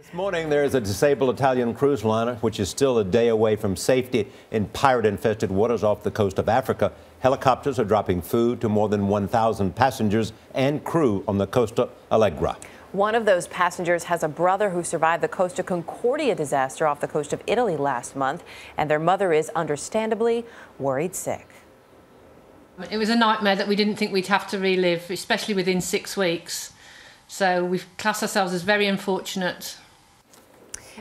This morning, there is a disabled Italian cruise liner, which is still a day away from safety in pirate-infested waters off the coast of Africa. Helicopters are dropping food to more than 1,000 passengers and crew on the Costa Allegra. One of those passengers has a brother who survived the Costa Concordia disaster off the coast of Italy last month, and their mother is understandably worried sick. It was a nightmare that we didn't think we'd have to relive, especially within 6 weeks. So we've classed ourselves as very unfortunate.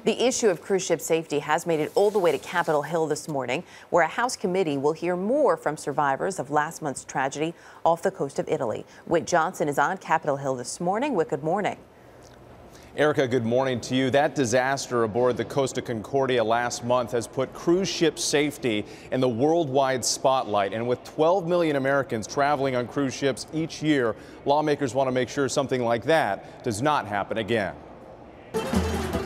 The issue of cruise ship safety has made it all the way to Capitol Hill this morning, where a House committee will hear more from survivors of last month's tragedy off the coast of Italy. Whit Johnson is on Capitol Hill this morning. Whit, good morning. Erica, good morning to you. That disaster aboard the Costa Concordia last month has put cruise ship safety in the worldwide spotlight. And with 12 million Americans traveling on cruise ships each year, lawmakers want to make sure something like that does not happen again.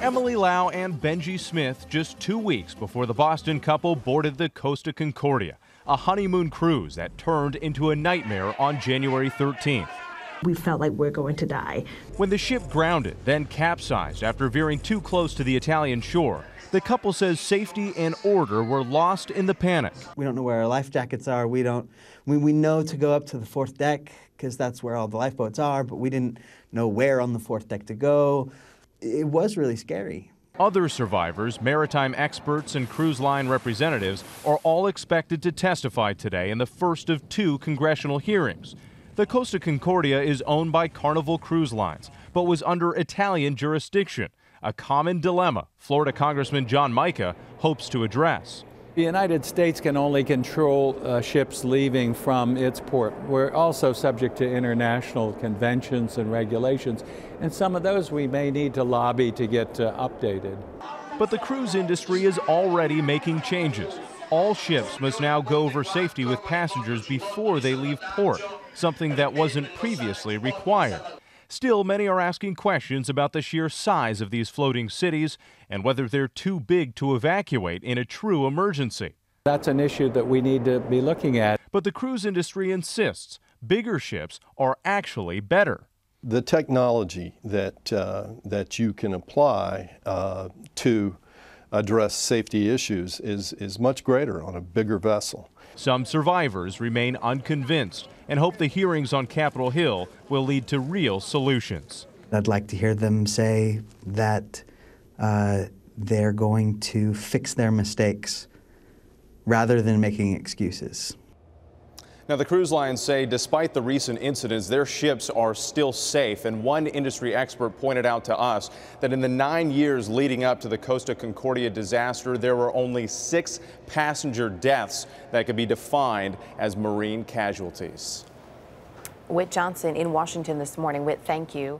Emily Lau and Benji Smith just 2 weeks before the Boston couple boarded the Costa Concordia, a honeymoon cruise that turned into a nightmare on January 13th. We felt like we're going to die. When the ship grounded, then capsized after veering too close to the Italian shore, the couple says safety and order were lost in the panic. We don't know where our life jackets are. We know to go up to the fourth deck because that's where all the lifeboats are, but we didn't know where on the fourth deck to go. It was really scary. Other survivors, maritime experts, and cruise line representatives are all expected to testify today in the first of 2 congressional hearings. The Costa Concordia is owned by Carnival Cruise Lines, but was under Italian jurisdiction, a common dilemma Florida Congressman John Mica hopes to address. The United States can only control ships leaving from its port. We're also subject to international conventions and regulations, and some of those we may need to lobby to get updated. But the cruise industry is already making changes. All ships must now go over safety with passengers before they leave port, something that wasn't previously required. Still, many are asking questions about the sheer size of these floating cities and whether they're too big to evacuate in a true emergency. That's an issue that we need to be looking at. But the cruise industry insists bigger ships are actually better. The technology that you can apply to address safety issues is much greater on a bigger vessel. Some survivors remain unconvinced and hope the hearings on Capitol Hill will lead to real solutions. I'd like to hear them say that they're going to fix their mistakes rather than making excuses. Now, the cruise lines say despite the recent incidents, their ships are still safe. And one industry expert pointed out to us that in the 9 years leading up to the Costa Concordia disaster, there were only 6 passenger deaths that could be defined as marine casualties. Whit Johnson in Washington this morning. Whit, thank you.